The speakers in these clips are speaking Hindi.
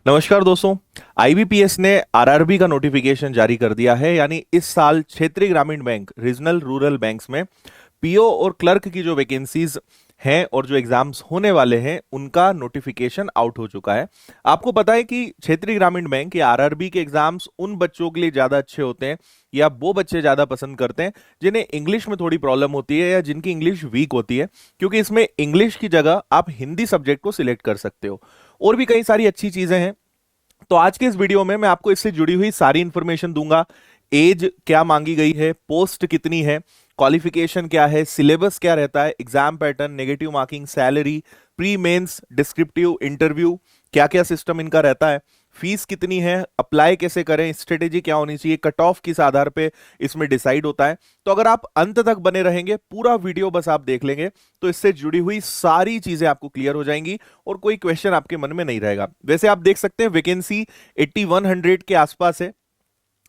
नमस्कार दोस्तों। आईबीपीएस ने आरआरबी का नोटिफिकेशन जारी कर दिया है। यानी इस साल क्षेत्रीय ग्रामीण बैंक, रीजनल रूरल बैंक्स में पीओ और क्लर्क की जो वैकेंसीज हैं और जो एग्जाम्स होने वाले हैं उनका नोटिफिकेशन आउट हो चुका है। आपको पता है कि क्षेत्रीय ग्रामीण बैंक या आरआरबी के एग्जाम्स उन बच्चों के लिए ज्यादा अच्छे होते हैं या वो बच्चे ज्यादा पसंद करते हैं जिन्हें इंग्लिश में थोड़ी प्रॉब्लम होती है या जिनकी इंग्लिश वीक होती है, क्योंकि इसमें इंग्लिश की जगह आप हिंदी सब्जेक्ट को सिलेक्ट कर सकते हो। और भी कई सारी अच्छी चीजें हैं। तो आज के इस वीडियो में मैं आपको इससे जुड़ी हुई सारी इंफॉर्मेशन दूंगा। एज क्या मांगी गई है, पोस्ट कितनी है, क्वालिफिकेशन क्या है, सिलेबस क्या रहता है, exam pattern, negative marking, salary, pre mains, descriptive interview, क्या क्या सिस्टम इनका रहता है, फीस कितनी है, अप्लाई कैसे करें, स्ट्रेटेजी क्या होनी चाहिए, कट ऑफ किस आधार पे इसमें डिसाइड होता है। तो अगर आप अंत तक बने रहेंगे, पूरा वीडियो बस आप देख लेंगे, तो इससे जुड़ी हुई सारी चीजें आपको क्लियर हो जाएंगी और कोई क्वेश्चन आपके मन में नहीं रहेगा। वैसे आप देख सकते हैं वैकेंसी 8100 के आसपास है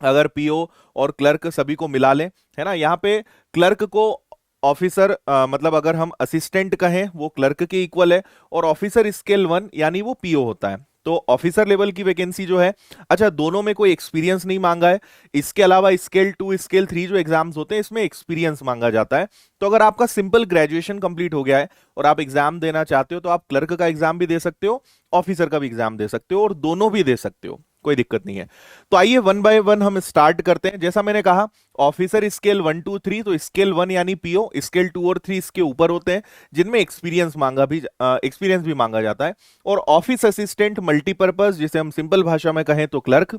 अगर पीओ और क्लर्क सभी को मिला लें, है ना। यहाँ पे क्लर्क को ऑफिसर मतलब अगर हम असिस्टेंट कहें वो क्लर्क के इक्वल है, और ऑफिसर स्केल 1 यानी वो पीओ होता है। तो ऑफिसर लेवल की वैकेंसी जो है, अच्छा दोनों में कोई एक्सपीरियंस नहीं मांगा है। इसके अलावा स्केल 2 स्केल 3 जो एग्जाम्स होते हैं इसमें एक्सपीरियंस मांगा जाता है। तो अगर आपका सिंपल ग्रेजुएशन कंप्लीट हो गया है और आप एग्जाम देना चाहते हो तो आप क्लर्क का एग्जाम भी दे सकते हो, ऑफिसर का भी एग्जाम दे सकते हो, और दोनों भी दे सकते हो, कोई दिक्कत नहीं है। तो आइए वन बाय वन हम स्टार्ट करते हैं। जैसा मैंने कहा, ऑफिसर स्केल 1 2 3, तो स्केल 1 यानी पीओ, स्केल 2 और 3 इसके ऊपर होते हैं जिनमें एक्सपीरियंस भी मांगा जाता है। और ऑफिस असिस्टेंट मल्टीपर्पज, जिसे हम सिंपल भाषा में कहें तो क्लर्क।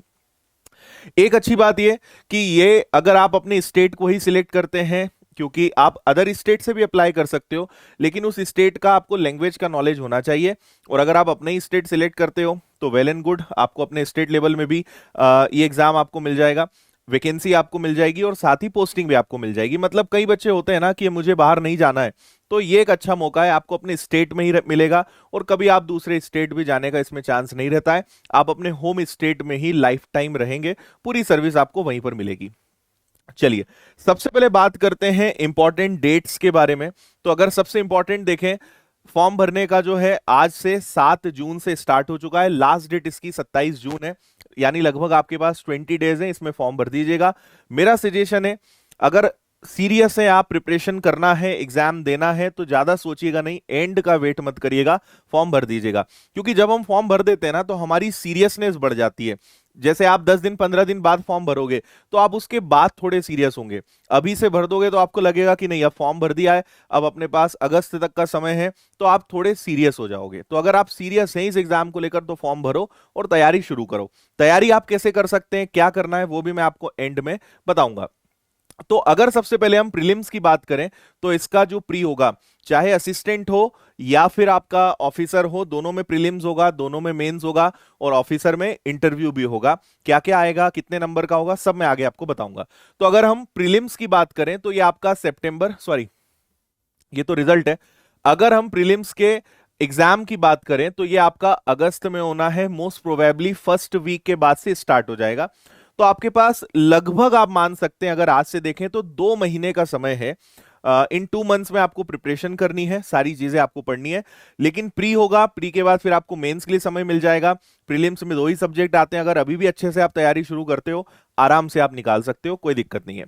एक अच्छी बात यह कि ये अगर आप अपने स्टेट को ही सिलेक्ट करते हैं, क्योंकि आप अदर स्टेट से भी अप्लाई कर सकते हो, लेकिन उस स्टेट का आपको लैंग्वेज का नॉलेज होना चाहिए। और अगर आप अपने ही स्टेट सिलेक्ट करते हो तो वेल एंड गुड, आपको अपने स्टेट लेवल में भी ये एग्जाम आपको मिल जाएगा, वैकेंसी आपको मिल जाएगी और साथ ही पोस्टिंग भी आपको मिल जाएगी। मतलब कई बच्चे होते हैं ना कि मुझे बाहर नहीं जाना है, तो ये एक अच्छा मौका है, आपको अपने स्टेट में ही मिलेगा। और कभी आप दूसरे स्टेट भी जाने का इसमें चांस नहीं रहता है, आप अपने होम स्टेट में ही लाइफ टाइम रहेंगे, पूरी सर्विस आपको वहीं पर मिलेगी। चलिए, सबसे पहले बात करते हैं इंपॉर्टेंट डेट्स के बारे में। तो अगर सबसे इंपॉर्टेंट देखें, फॉर्म भरने का जो है आज से 7 जून से स्टार्ट हो चुका है। लास्ट डेट इसकी 27 जून है, यानी लगभग आपके पास 20 डेज है, इसमें फॉर्म भर दीजिएगा। मेरा सजेशन है, अगर सीरियस है, आप प्रिपरेशन करना है, एग्जाम देना है, तो ज्यादा सोचिएगा नहीं, एंड का वेट मत करिएगा, फॉर्म भर दीजिएगा। क्योंकि जब हम फॉर्म भर देते हैं ना तो हमारी सीरियसनेस बढ़ जाती है। जैसे आप 10 दिन 15 दिन बाद फॉर्म भरोगे तो आप उसके बाद थोड़े सीरियस होंगे। अभी से भर दोगे तो आपको लगेगा कि नहीं, अब फॉर्म भर दिया है, अब अपने पास अगस्त तक का समय है, तो आप थोड़े सीरियस हो जाओगे। तो अगर आप सीरियस हैं इस एग्जाम को लेकर तो फॉर्म भरो और तैयारी शुरू करो। तैयारी आप कैसे कर सकते हैं, क्या करना है, वो भी मैं आपको एंड में बताऊंगा। तो अगर सबसे पहले हम प्रीलिम्स की बात करें तो इसका जो प्री होगा, चाहे असिस्टेंट हो या फिर आपका ऑफिसर हो, दोनों में प्रीलिम्स होगा, दोनों में मेंस होगा, और ऑफिसर में इंटरव्यू भी होगा। क्या क्या आएगा, कितने नंबर का होगा, सब मैं आगे आपको बताऊंगा। तो अगर हम प्रीलिम्स की बात करें तो ये आपका सितंबर, सॉरी ये तो रिजल्ट है। अगर हम प्रीलिम्स के एग्जाम की बात करें तो ये आपका अगस्त में होना है, मोस्ट प्रोबेबली फर्स्ट वीक के बाद से स्टार्ट हो जाएगा। तो आपके पास लगभग आप मान सकते हैं, अगर आज से देखें तो 2 महीने का समय है। इन 2 मंथ्स में आपको प्रिपरेशन करनी है, सारी चीजें आपको पढ़नी है। लेकिन प्री होगा, प्री के बाद फिर आपको मेंस के लिए समय मिल जाएगा। प्रीलिम्स में 2 ही सब्जेक्ट आते हैं, अगर अभी भी अच्छे से आप तैयारी शुरू करते हो, आराम से आप निकाल सकते हो, कोई दिक्कत नहीं है।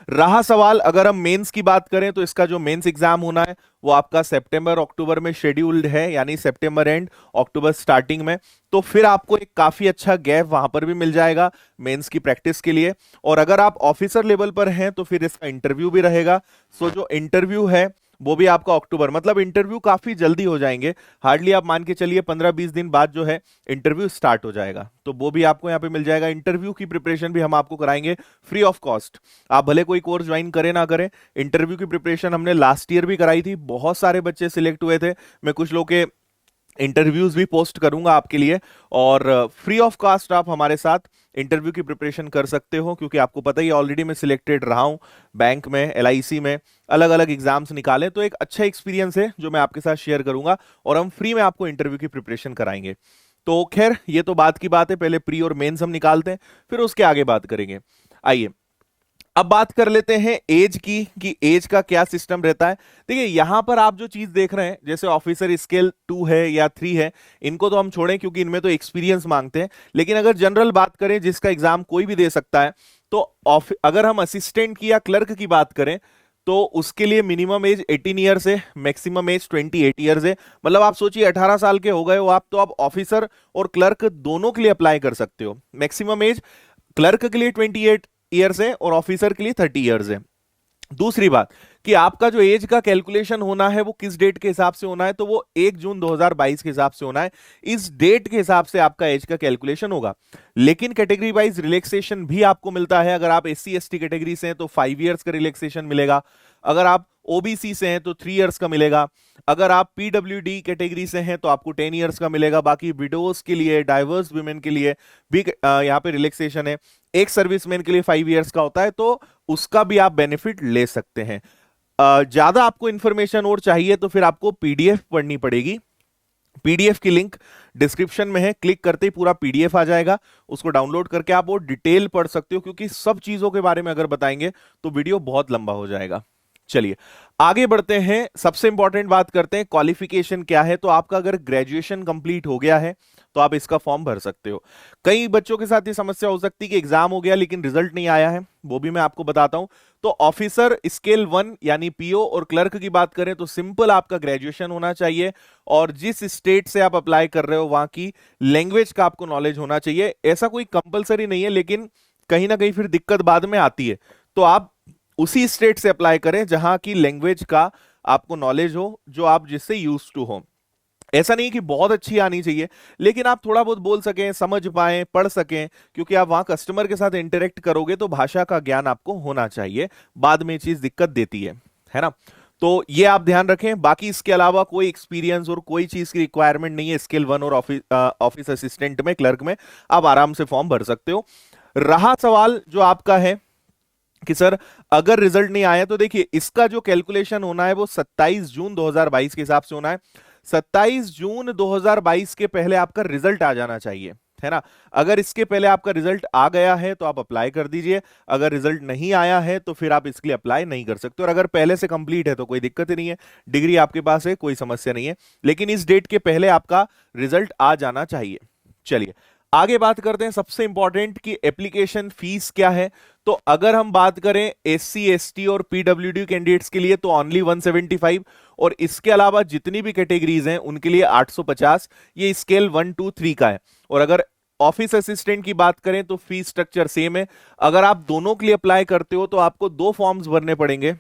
रहा सवाल, अगर हम मेंस की बात करें तो इसका जो मेंस एग्जाम होना है वो आपका सितंबर अक्टूबर में शेड्यूल्ड है, यानी सितंबर एंड अक्टूबर स्टार्टिंग में। तो फिर आपको एक काफी अच्छा गैप वहां पर भी मिल जाएगा मेंस की प्रैक्टिस के लिए। और अगर आप ऑफिसर लेवल पर हैं तो फिर इसका इंटरव्यू भी रहेगा। सो जो इंटरव्यू है वो भी आपका अक्टूबर, मतलब इंटरव्यू काफी जल्दी हो जाएंगे। हार्डली आप मान के चलिए 15-20 दिन बाद जो है इंटरव्यू स्टार्ट हो जाएगा, तो वो भी आपको यहाँ पे मिल जाएगा। इंटरव्यू की प्रिपरेशन भी हम आपको कराएंगे फ्री ऑफ कॉस्ट। आप भले कोई कोर्स ज्वाइन करें ना करें, इंटरव्यू की प्रिपरेशन हमने लास्ट ईयर भी कराई थी, बहुत सारे बच्चे सिलेक्ट हुए थे। मैं कुछ लोग के इंटरव्यूज भी पोस्ट करूंगा आपके लिए, और फ्री ऑफ कॉस्ट आप हमारे साथ इंटरव्यू की प्रिपरेशन कर सकते हो। क्योंकि आपको पता ही, ऑलरेडी मैं सिलेक्टेड रहा हूं बैंक में, एलआईसी में, अलग अलग एग्जाम्स निकाले, तो एक अच्छा एक्सपीरियंस है जो मैं आपके साथ शेयर करूंगा, और हम फ्री में आपको इंटरव्यू की प्रिपरेशन कराएंगे। तो खैर, ये तो बात की बात है, पहले प्री और मेंस हम निकालते हैं, फिर उसके आगे बात करेंगे। आइए, अब बात कर लेते हैं एज की, कि एज का क्या सिस्टम रहता है। देखिए यहां पर आप जो चीज देख रहे हैं, जैसे ऑफिसर स्केल 2 है या 3 है, इनको तो हम छोड़ें क्योंकि इनमें तो एक्सपीरियंस मांगते हैं। लेकिन अगर जनरल बात करें जिसका एग्जाम कोई भी दे सकता है, तो अगर हम असिस्टेंट की या क्लर्क की बात करें तो उसके लिए मिनिमम एज 18 ईयर्स है, मैक्सिमम एज 28 ईयर्स है। मतलब आप सोचिए 18 साल के हो गए हो आप, तो आप ऑफिसर और क्लर्क दोनों के लिए अप्लाई कर सकते हो। मैक्सिमम एज क्लर्क के लिए 28 ईयर्स है और ऑफिसर के लिए 30 ईयर्स है। दूसरी बात कि आपका जो एज का कैलकुलेशन होना है वो किस डेट के हिसाब से होना है, तो वो 1 जून 2022 के हिसाब से होना है। इस डेट के हिसाब से आपका एज का कैलकुलेशन होगा। लेकिन कैटेगरी वाइज रिलैक्सेशन भी आपको मिलता है। अगर आप एससी एसटी कैटेगरी से हैं तो 5 इयर्स का रिलैक्सेशन मिलेगा। अगर आप ओबीसी से हैं तो 3 इयर्स का मिलेगा। अगर आप पीडब्ल्यूडी कैटेगरी से हैं तो आपको 10 इयर्स का मिलेगा। बाकी विडोज के लिए, डाइवर्स वुमेन के लिए भी यहाँ पे रिलैक्सेशन है। एक सर्विसमैन के लिए 5 इयर्स का होता है, तो उसका भी आप बेनिफिट ले सकते हैं। ज्यादा आपको इंफॉर्मेशन और चाहिए तो फिर आपको पीडीएफ पढ़नी पड़ेगी। पीडीएफ की लिंक डिस्क्रिप्शन में है, क्लिक करते ही पूरा पीडीएफ आ जाएगा। उसको डाउनलोड करके आप वो डिटेल पढ़ सकते हो, क्योंकि सब चीजों के बारे में अगर बताएंगे तो वीडियो बहुत लंबा हो जाएगा। चलिए आगे बढ़ते हैं। सबसे इंपॉर्टेंट बात करते हैं क्वालिफिकेशन क्या है। तो आपका अगर ग्रेजुएशन कंप्लीट हो गया है तो आप इसका फॉर्म भर सकते हो। कई बच्चों के साथ ये समस्या हो सकती है कि एग्जाम हो गया लेकिन रिजल्ट नहीं आया है, वो भी मैं आपको बताता हूं। तो ऑफिसर स्केल 1 यानी पीओ और क्लर्क की बात करें तो सिंपल आपका ग्रेजुएशन होना चाहिए, और जिस स्टेट से आप अप्लाई कर रहे हो वहां की लैंग्वेज का आपको नॉलेज होना चाहिए। ऐसा कोई कंपलसरी नहीं है, लेकिन कहीं ना कहीं फिर दिक्कत बाद में आती है। तो आप उसी स्टेट से अप्लाई करें जहां की लैंग्वेज का आपको नॉलेज हो, जो आप जिससे यूज टू हो। ऐसा नहीं कि बहुत अच्छी आनी चाहिए, लेकिन आप थोड़ा बहुत बोल सकें, समझ पाएं, पढ़ सकें, क्योंकि आप वहां कस्टमर के साथ इंटरेक्ट करोगे तो भाषा का ज्ञान आपको होना चाहिए। बाद में ये चीज दिक्कत देती है ना। तो ये आप ध्यान रखें। बाकी इसके अलावा कोई एक्सपीरियंस और कोई चीज की रिक्वायरमेंट नहीं है स्केल 1 और ऑफिस असिस्टेंट में, क्लर्क में। आप आराम से फॉर्म भर सकते हो। रहा सवाल जो आपका है कि सर अगर रिजल्ट नहीं आया, तो देखिए इसका जो कैलकुलेशन होना है वो 27 जून 2022 के हिसाब से होना है। 27 जून 2022 के पहले आपका रिजल्ट आ जाना चाहिए, है ना। अगर इसके पहले आपका रिजल्ट आ गया है तो आप अप्लाई कर दीजिए। अगर रिजल्ट नहीं आया है तो फिर आप इसके लिए अप्लाई नहीं कर सकते। और अगर पहले से कंप्लीट है तो कोई दिक्कत ही नहीं है, डिग्री आपके पास है, कोई समस्या नहीं है। लेकिन इस डेट के पहले आपका रिजल्ट आ जाना चाहिए। चलिए आगे बात करते हैं सबसे इंपॉर्टेंट कि एप्लीकेशन फीस क्या है। तो अगर हम बात करें एससी एसटी और पीडब्ल्यूडी कैंडिडेट्स के लिए तो ओनली 175, और इसके अलावा जितनी भी कैटेगरीज हैं उनके लिए 850। ये स्केल 1 2 3 का है। और अगर ऑफिस असिस्टेंट की बात करें तो फीस स्ट्रक्चर सेम है। अगर आप दोनों के लिए अप्लाई करते हो तो आपको 2 फॉर्म्स भरने पड़ेंगे।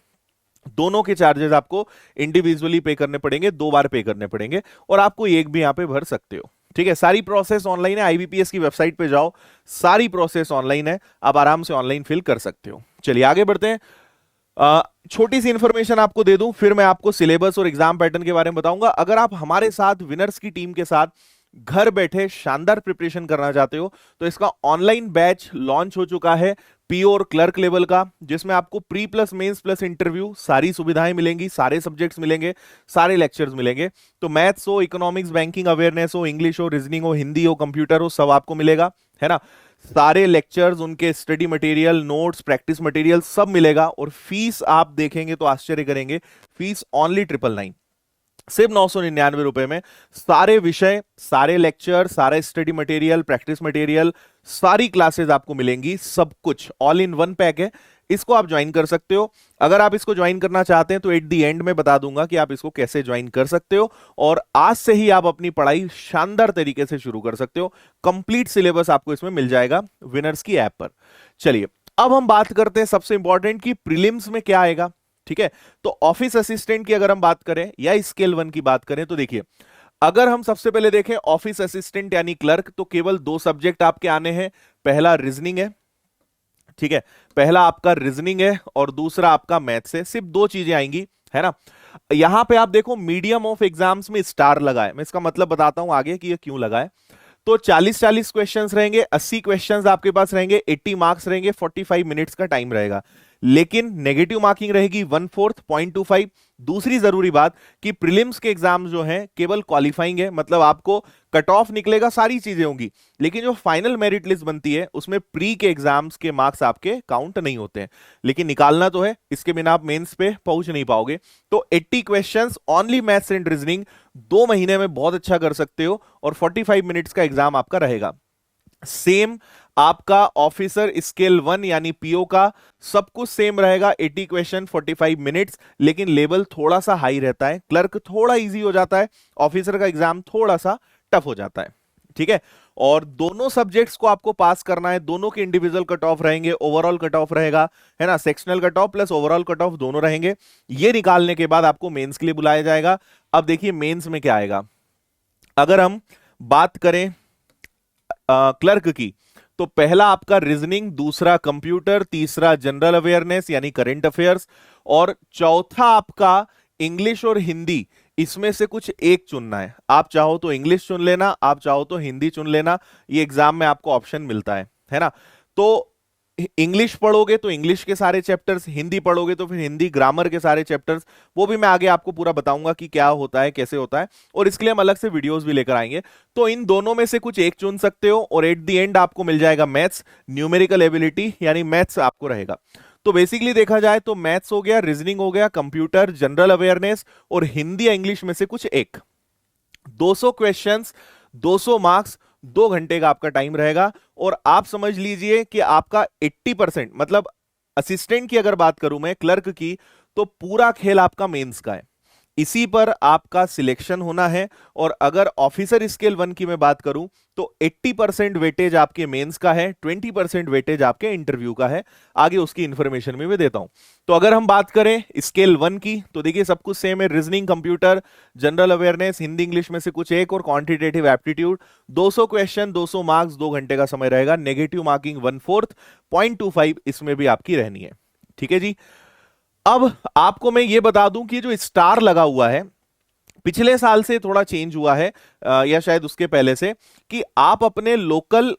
दोनों के चार्जेस आपको इंडिविजुअली पे करने पड़ेंगे, 2 बार पे करने पड़ेंगे, और आपको एक भी यहां पे भर सकते हो। ठीक है, सारी प्रोसेस ऑनलाइन है। आईबीपीएस की वेबसाइट पे जाओ, सारी प्रोसेस ऑनलाइन है, आप आराम से ऑनलाइन फिल कर सकते हो। चलिए आगे बढ़ते हैं। छोटी सी इंफॉर्मेशन आपको दे दूं, फिर मैं आपको सिलेबस और एग्जाम पैटर्न के बारे में बताऊंगा। अगर आप हमारे साथ विनर्स की टीम के साथ घर बैठे शानदार प्रिपरेशन करना चाहते हो तो इसका ऑनलाइन बैच लॉन्च हो चुका है, पीओ और क्लर्क लेवल का, जिसमें आपको pre plus mains plus interview सारी सुविधाएं मिलेंगी, सारे सब्जेक्ट्स मिलेंगे, सारे लेक्चर्स मिलेंगे। तो मैथ्स हो, इकोनॉमिक्स, बैंकिंग अवेयरनेस हो, इंग्लिश हो, रीजनिंग हो, हिंदी हो, कंप्यूटर हो, सब आपको मिलेगा, है ना। सारे लेक्चर्स, उनके study material, notes, practice material सब मिलेगा। और फीस आप देखेंगे तो आश्चर्य करेंगे, फीस ओनली 999, सिर्फ 999 रुपए में सारे विषय, सारे लेक्चर, सारे स्टडी मटेरियल, प्रैक्टिस मटेरियल, सारी क्लासेस आपको मिलेंगी। सब कुछ ऑल इन वन पैक है। इसको आप ज्वाइन कर सकते हो। अगर आप इसको ज्वाइन करना चाहते हैं तो एट दी एंड में बता दूंगा कि आप इसको कैसे ज्वाइन कर सकते हो, और आज से ही आप अपनी पढ़ाई शानदार तरीके से शुरू कर सकते हो। कंप्लीट सिलेबस आपको इसमें मिल जाएगा विनर्स की ऐप पर। चलिए अब हम बात करते हैं सबसे इंपॉर्टेंट कि प्रीलिम्स में क्या आएगा। ठीक है, तो ऑफिस असिस्टेंट की अगर हम बात करें या स्केल 1 की बात करें तो देखिए, अगर हम सबसे पहले देखें ऑफिस असिस्टेंट यानी क्लर्क, तो केवल 2 सब्जेक्ट आपके आने हैं। पहला रीजनिंग है, ठीक है, पहला आपका रीजनिंग है और दूसरा आपका मैथ्स है। सिर्फ 2 चीजें आएंगी, है ना। यहां पे आप देखो मीडियम ऑफ एग्जाम्स में स्टार लगा है। मैं इसका मतलब बताता हूं आगे कि ये क्यों लगा है। तो 40-40 क्वेश्चंस रहेंगे, 80 क्वेश्चंस आपके पास रहेंगे, 80 मार्क्स रहेंगे, 45 मिनट्स का टाइम रहेगा। लेकिन नेगेटिव मार्किंग रहेगी 1/4 0.25। दूसरी जरूरी बात कि प्रीलिम्स के एग्जाम जो हैं केवल क्वालिफाइंग है, मतलब आपको कट ऑफ निकलेगा, सारी चीजें होंगी, लेकिन जो फाइनल मेरिट लिस्ट बनती है उसमें प्री के एग्जाम्स के मार्क्स आपके काउंट नहीं होते हैं, लेकिन निकालना तो है, इसके बिना आप मेंस पे पहुंच नहीं पाओगे। तो 80 questions only maths and reasoning 2 महीने में बहुत अच्छा कर सकते हो, और 45 मिनट्स का एग्जाम आपका रहेगा। सेम आपका ऑफिसर स्केल 1 यानी पीओ का सब कुछ सेम रहेगा, 80 क्वेश्चन 45 मिनट्स, लेकिन लेवल थोड़ा सा हाई रहता है। क्लर्क थोड़ा इजी हो जाता है, ऑफिसर का एग्जाम थोड़ा सा टफ हो जाता है, ठीक है। और दोनों सब्जेक्ट्स को आपको पास करना है, दोनों के इंडिविजुअल कट ऑफ रहेंगे, ओवरऑल कट ऑफ रहेगा, है ना, sectional cut off plus overall cut off दोनों रहेंगे। ये निकालने के बाद आपको मेंस के लिए बुलाया जाएगा। अब देखिए मेंस में क्या आएगा। अगर हम बात करें क्लर्क की, तो पहला आपका रीजनिंग, दूसरा कंप्यूटर, तीसरा जनरल अवेयरनेस यानी करंट अफेयर्स, और चौथा आपका इंग्लिश और हिंदी। इसमें से कुछ एक चुनना है, आप चाहो तो इंग्लिश चुन लेना, आप चाहो तो हिंदी चुन लेना, ये एग्जाम में आपको ऑप्शन मिलता है ना। तो इंग्लिश पढ़ोगे तो इंग्लिश के सारे चैप्टर्स, हिंदी पढ़ोगे तो फिर हिंदी ग्रामर के सारे चैप्टर्स, वो भी मैं आगे आपको पूरा बताऊंगा कि क्या होता है, कैसे होता है, और इसके लिए हम अलग से वीडियोस भी लेकर आएंगे। तो इन दोनों में से कुछ एक चुन सकते हो, और एट द एंड आपको मिल जाएगा मैथ्स, न्यूमेरिकल एबिलिटी यानी मैथ्स आपको रहेगा। तो बेसिकली देखा जाए तो मैथ्स हो गया, रीजनिंग हो गया, कंप्यूटर, जनरल अवेयरनेस, और हिंदी या इंग्लिश में से कुछ एक। 200 क्वेश्चंस, 200 मार्क्स, 2 घंटे का आपका टाइम रहेगा। और आप समझ लीजिए कि आपका 80%, मतलब असिस्टेंट की अगर बात करूं मैं, क्लर्क की, तो पूरा खेल आपका मेंस का है, इसी पर आपका सिलेक्शन होना है। और अगर ऑफिसर स्केल 1 की मैं बात करूं तो 80% वेटेज आपके मेंस का है, 20% वेटेज आपके इंटरव्यू का है। आगे उसकी इंफॉर्मेशन में भी देता हूं। तो अगर हम बात करें स्केल 1 की, तो देखिए सब कुछ सेम है, reasoning, computer, general awareness, Hindi English में से कुछ एक, और क्वांटिटेटिव एप्टीट्यूड। 200 क्वेश्चन, 200 मार्क्स, 2 घंटे का समय रहेगा। नेगेटिव मार्किंग 1/4 0.25 इसमें भी आपकी रहनी है, ठीक है जी। अब आपको मैं ये बता दूं कि जो स्टार लगा हुआ है, पिछले साल से थोड़ा चेंज हुआ है, या शायद उसके पहले से, कि आप अपने लोकल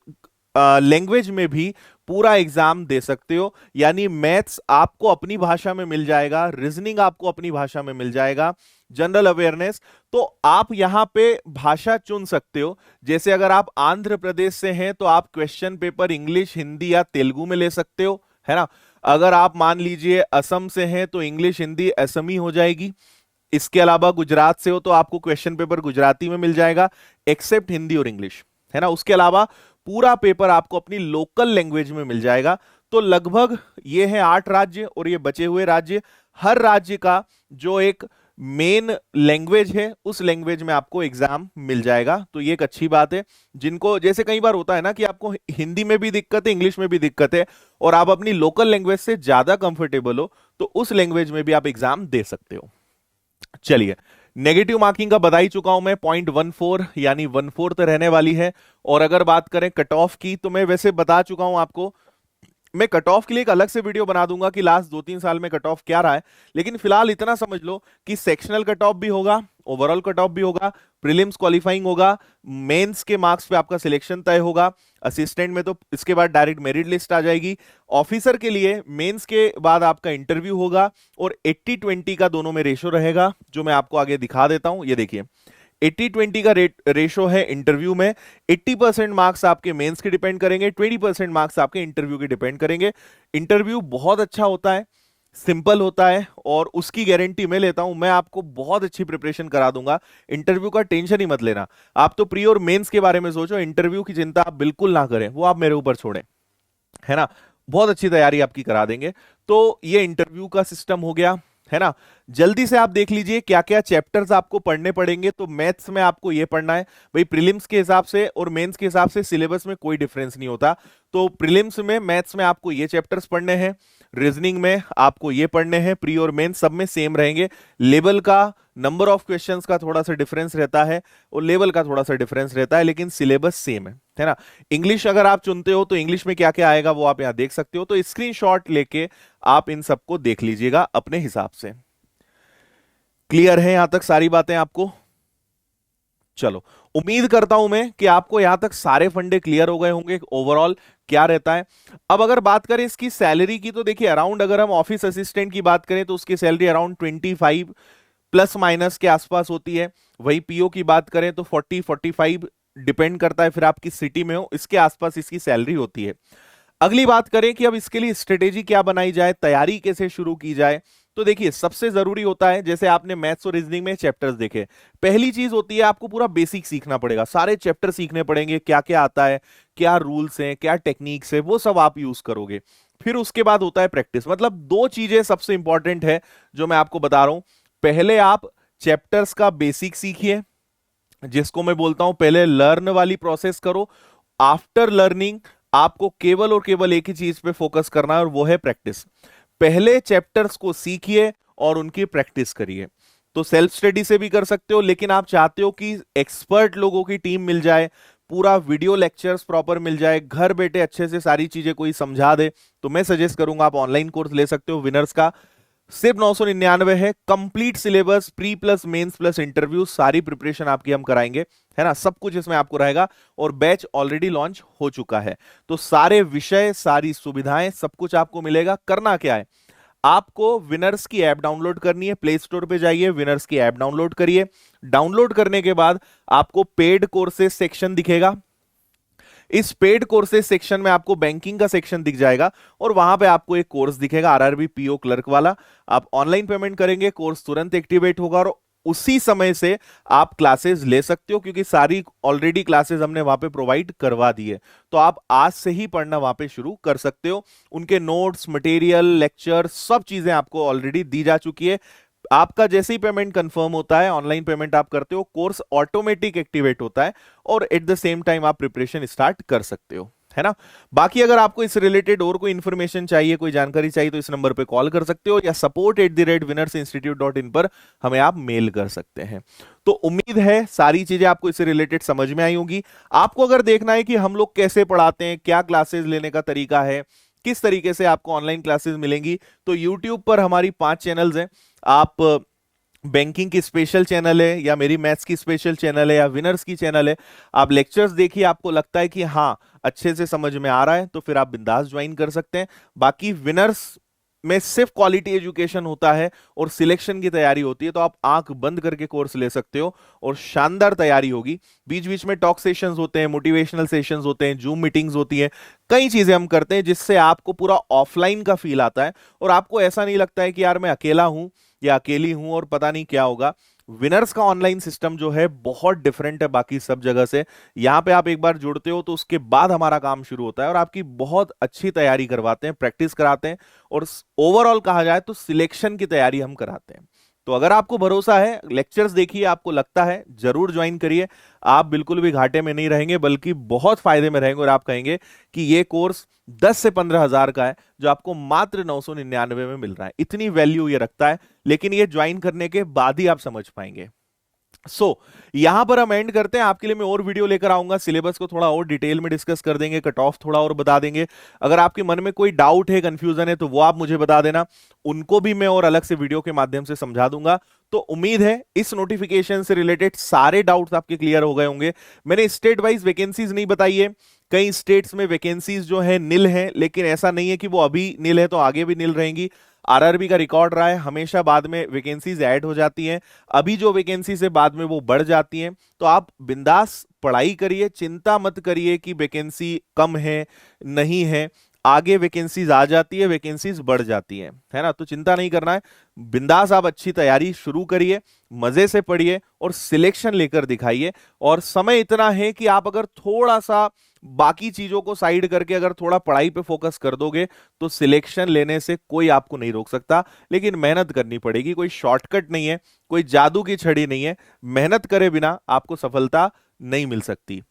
लैंग्वेज में भी पूरा एग्जाम दे सकते हो। यानी मैथ्स आपको अपनी भाषा में मिल जाएगा, रीजनिंग आपको अपनी भाषा में मिल जाएगा, जनरल अवेयरनेस, तो आप यहां पे भाषा चुन सकते हो। जैसे अगर आप आंध्र प्रदेश से हैं तो आप क्वेश्चन पेपर इंग्लिश, हिंदी या तेलुगु में ले सकते हो, है ना। अगर आप मान लीजिए असम से हैं तो इंग्लिश हिंदी असमी हो जाएगी। इसके अलावा गुजरात से हो तो आपको क्वेश्चन पेपर गुजराती में मिल जाएगा, एक्सेप्ट हिंदी और इंग्लिश, है ना। उसके अलावा पूरा पेपर आपको अपनी लोकल लैंग्वेज में मिल जाएगा। तो लगभग ये है 8 राज्य, और ये बचे हुए राज्य, हर राज्य का जो एक मेन लैंग्वेज है उस लैंग्वेज में आपको एग्जाम मिल जाएगा। तो ये एक अच्छी बात है। जिनको, जैसे कई बार होता है ना कि आपको हिंदी में भी दिक्कत है, इंग्लिश में भी दिक्कत है, और आप अपनी लोकल लैंग्वेज से ज्यादा कंफर्टेबल हो, तो उस लैंग्वेज में भी आप एग्जाम दे सकते हो। चलिए, नेगेटिव मार्किंग का बता ही चुका हूं मैं, 0.14 यानी 1/4 रहने वाली है। और अगर बात करें कट ऑफ की, तो मैं वैसे बता चुका हूं आपको, मैं कट ऑफ के लिए एक अलग से वीडियो बना दूंगा कि लास्ट 2-3 साल में कट ऑफ क्या रहा है। लेकिन फिलहाल इतना समझ लो कि सेक्शनल कट ऑफ भी होगा, ओवरऑल कट ऑफ भी होगा, प्रीलिम्स क्वालिफाइंग होगा, मेंस के मार्क्स पे आपका सिलेक्शन तय होगा, असिस्टेंट में तो इसके बाद डायरेक्ट मेरिट लिस्ट आ जाएगी, ऑफिसर के लिए मेंस के बाद आपका इंटरव्यू होगा, और 80-20 का दोनों में रेशो रहेगा, जो मैं आपको आगे दिखा देता हूं। ये देखिए 80-20 का रेशो है इंटरव्यू में। 80% मार्क्स आपके मेंस के डिपेंड करेंगे, 20% मार्क्स आपके इंटरव्यू के डिपेंड करेंगे। इंटरव्यू बहुत अच्छा होता है, सिंपल होता है, और उसकी गारंटी मैं लेता हूं। मैं आपको बहुत अच्छी प्रिपरेशन करा दूंगा, इंटरव्यू का टेंशन ही मत लेना। आप तो प्री और मेंस के बारे में सोचो, इंटरव्यू की चिंता आप बिल्कुल ना करें, वो आप मेरे ऊपर छोड़ें, है ना। बहुत अच्छी तैयारी आपकी करा देंगे। तो ये इंटरव्यू का सिस्टम हो गया, है ना। जल्दी से आप देख लीजिए क्या क्या चैप्टर्स आपको पढ़ने पड़ेंगे। तो मैथ्स में आपको ये पढ़ना है भाई, प्रीलिम्स के हिसाब से और मेंस के हिसाब से सिलेबस में कोई डिफरेंस नहीं होता। तो प्रीलिम्स में मैथ्स में आपको ये चैप्टर्स पढ़ने हैं, रीजनिंग में आपको ये पढ़ने हैं, प्री और मेंस सब में सेम रहेंगे। लेवल का, नंबर ऑफ क्वेश्चंस का थोड़ा सा डिफरेंस रहता है, और लेवल का थोड़ा सा डिफरेंस रहता है, लेकिन सिलेबस सेम है ना। इंग्लिश अगर आप चुनते हो तो इंग्लिश में क्या क्या आएगा वो आप यहां देख सकते हो। तो स्क्रीनशॉट लेके आप इन सबको देख लीजिएगा अपने हिसाब से। क्लियर है यहां तक सारी बातें आपको? चलो, उम्मीद करता हूं मैं कि आपको यहां तक सारे फंडे क्लियर हो गए होंगे ओवरऑल क्या रहता है। अब अगर बात करें इसकी सैलरी की, तो देखिए अराउंड अगर हम ऑफिस असिस्टेंट की बात करें तो उसकी सैलरी अराउंड 25 प्लस माइनस के आसपास होती है। वही पीओ की बात करें तो 40-45, डिपेंड करता है फिर आपकी सिटी में हो, इसके आसपास इसकी सैलरी होती है। अगली बात करें कि अब इसके लिए स्ट्रेटेजी क्या बनाई जाए, तैयारी कैसे शुरू की जाए, तो देखिए सबसे जरूरी होता है, जैसे आपने मैथ्स और रीजनिंग में चैप्टर्स देखे, पहली चीज होती है आपको पूरा बेसिक सीखना पड़ेगा, सारे चैप्टर सीखने पड़ेंगे, क्या क्या आता है, क्या रूल्स हैं, क्या टेक्निक्स है, वो सब आप यूज करोगे। फिर उसके बाद होता है प्रैक्टिस। मतलब दो चीजें सबसे इंपॉर्टेंट है जो मैं आपको बता रहा हूं। पहले आप चैप्टर्स का बेसिक सीखिए, जिसको मैं बोलता हूं पहले लर्न वाली प्रोसेस करो। आफ्टर लर्निंग आपको केवल और केवल एक ही चीज पे फोकस करना है और वो है प्रैक्टिस। पहले चैप्टर्स को सीखिए और उनकी प्रैक्टिस करिए। तो सेल्फ स्टडी से भी कर सकते हो, लेकिन आप चाहते हो कि एक्सपर्ट लोगों की टीम मिल जाए, पूरा वीडियो लेक्चर्स प्रॉपर मिल जाए, घर बैठे अच्छे से सारी चीजें कोई समझा दे, तो मैं सजेस्ट करूंगा आप ऑनलाइन कोर्स ले सकते हो विनर्स का। सिर्फ 999 है, complete syllabus, pre plus mains plus interview, सारी प्रिपरेशन आपकी हम कराएंगे, है ना, सब कुछ इसमें आपको रहेगा। और बैच ऑलरेडी लॉन्च हो चुका है, तो सारे विषय, सारी सुविधाएं, सब कुछ आपको मिलेगा। करना क्या है, आपको विनर्स की ऐप डाउनलोड करनी है। प्ले स्टोर पे जाइए, विनर्स की ऐप डाउनलोड करिए। डाउनलोड करने के बाद आपको पेड कोर्सेज सेक्शन दिखेगा। इस पेड कोर्सेज सेक्शन में आपको बैंकिंग का सेक्शन दिख जाएगा और वहां पे आपको एक कोर्स दिखेगा आरआरबी पीओ क्लर्क वाला। आप ऑनलाइन पेमेंट करेंगे, कोर्स तुरंत एक्टिवेट होगा और उसी समय से आप क्लासेस ले सकते हो, क्योंकि सारी ऑलरेडी क्लासेस हमने वहां पे प्रोवाइड करवा दी है। तो आप आज से ही पढ़ना वहां पे शुरू कर सकते हो। उनके नोट्स, मटेरियल, लेक्चर, सब चीजें आपको ऑलरेडी दी जा चुकी है। आपका जैसे ही पेमेंट कंफर्म होता है, ऑनलाइन पेमेंट आप करते हो, कोर्स ऑटोमेटिक एक्टिवेट होता है और एट द सेम टाइम आप प्रिपरेशन स्टार्ट कर सकते हो, है ना। बाकी अगर आपको इस रिलेटेड और कोई इंफॉर्मेशन चाहिए, कोई जानकारी चाहिए, तो इस नंबर पे कॉल कर सकते हो या support@winnersinstitute.in पर हमें आप मेल कर सकते हैं। तो उम्मीद है सारी चीजें आपको इससे रिलेटेड समझ में आई होंगी। आपको अगर देखना है कि हम लोग कैसे पढ़ाते हैं, क्या क्लासेस लेने का तरीका है, किस तरीके से आपको ऑनलाइन क्लासेस मिलेंगी, तो यूट्यूब पर हमारी 5 चैनल्स हैं। आप बैंकिंग की स्पेशल चैनल है, या मेरी मैथ्स की स्पेशल चैनल है, या विनर्स की चैनल है, आप लेक्चर्स देखिए, आपको लगता है कि हाँ अच्छे से समझ में आ रहा है, तो फिर आप बिंदास ज्वाइन कर सकते हैं। बाकी विनर्स में सिर्फ क्वालिटी एजुकेशन होता है और सिलेक्शन की तैयारी होती है, तो आप आंख बंद करके कोर्स ले सकते हो और शानदार तैयारी होगी। बीच बीच में टॉक सेशंस होते हैं, मोटिवेशनल सेशंस होते हैं, जूम मीटिंग्स होती हैं, कई चीजें हम करते हैं जिससे आपको पूरा ऑफलाइन का फील आता है और आपको ऐसा नहीं लगता है कि यार मैं अकेला हूं या अकेली हूं और पता नहीं क्या होगा। विनर्स का ऑनलाइन सिस्टम जो है बहुत डिफरेंट है बाकी सब जगह से। यहां पे आप एक बार जुड़ते हो तो उसके बाद हमारा काम शुरू होता है और आपकी बहुत अच्छी तैयारी करवाते हैं, प्रैक्टिस कराते हैं और ओवरऑल कहा जाए तो सिलेक्शन की तैयारी हम कराते हैं। तो अगर आपको भरोसा है, लेक्चर्स देखिए, आपको लगता है, जरूर ज्वाइन करिए। आप बिल्कुल भी घाटे में नहीं रहेंगे, बल्कि बहुत फायदे में रहेंगे और आप कहेंगे कि ये कोर्स 10 से 15 हजार का है जो आपको मात्र 999 में मिल रहा है। इतनी वैल्यू ये रखता है, लेकिन ये ज्वाइन करने के बाद ही आप समझ पाएंगे। यहां पर हम एंड करते हैं। आपके लिए मैं और वीडियो लेकर आऊंगा, सिलेबस को थोड़ा और डिटेल में डिस्कस कर देंगे, कट ऑफ थोड़ा और बता देंगे। अगर आपके मन में कोई डाउट है, कंफ्यूजन है, तो वो आप मुझे बता देना, उनको भी मैं और अलग से वीडियो के माध्यम से समझा दूंगा। तो उम्मीद है इस नोटिफिकेशन से रिलेटेड सारे डाउट्स आपके क्लियर हो गए होंगे। मैंने स्टेट वाइज वैकेंसीज नहीं बताई है, कई स्टेट्स में वैकेंसीज जो है निल है, लेकिन ऐसा नहीं है कि वो अभी निल है तो आगे भी निल रहेंगी। आरआरबी का रिकॉर्ड रहा है, हमेशा बाद में वैकेंसीज ऐड हो जाती हैं, अभी जो वैकेंसीज है बाद में वो बढ़ जाती हैं। तो आप बिंदास पढ़ाई करिए, चिंता मत करिए कि वैकेंसी कम है, नहीं है, आगे वैकेंसीज आ जाती है, वैकेंसीज बढ़ जाती है ना। तो चिंता नहीं करना है, बिंदास आप अच्छी तैयारी शुरू करिए, मजे से पढ़िए और सिलेक्शन लेकर दिखाइए। और समय इतना है कि आप अगर थोड़ा सा बाकी चीजों को साइड करके अगर थोड़ा पढ़ाई पे फोकस कर दोगे तो सिलेक्शन लेने से कोई आपको नहीं रोक सकता। लेकिन मेहनत करनी पड़ेगी, कोई शॉर्टकट नहीं है, कोई जादू की छड़ी नहीं है, मेहनत करे बिना आपको सफलता नहीं मिल सकती।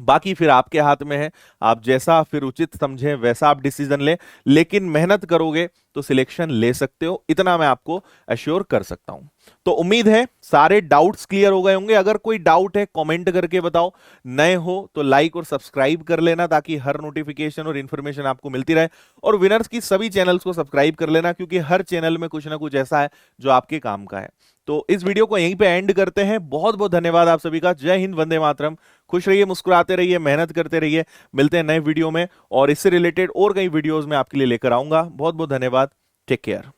बाकी फिर आपके हाथ में है, आप जैसा फिर उचित समझें वैसा आप डिसीजन लें, लेकिन मेहनत करोगे तो सिलेक्शन ले सकते हो, इतना मैं आपको अश्योर कर सकता हूं। तो उम्मीद है सारे डाउट्स क्लियर हो गए होंगे। अगर कोई डाउट है कमेंट करके बताओ, नए हो तो लाइक और सब्सक्राइब कर लेना ताकि हर नोटिफिकेशन और इन्फॉर्मेशन आपको मिलती रहे, और विनर्स की सभी चैनल्स को सब्सक्राइब कर लेना क्योंकि हर चैनल में कुछ ना कुछ ऐसा है जो आपके काम का है। तो इस वीडियो को यहीं पे एंड करते हैं। बहुत बहुत धन्यवाद आप सभी का। जय हिंद, वंदे मातरम। खुश रहिए, मुस्कुराते रहिए, मेहनत करते रहिए। मिलते हैं नए वीडियो में और इससे रिलेटेड और कई वीडियोस में आपके लिए लेकर आऊंगा। बहुत बहुत धन्यवाद। Take care.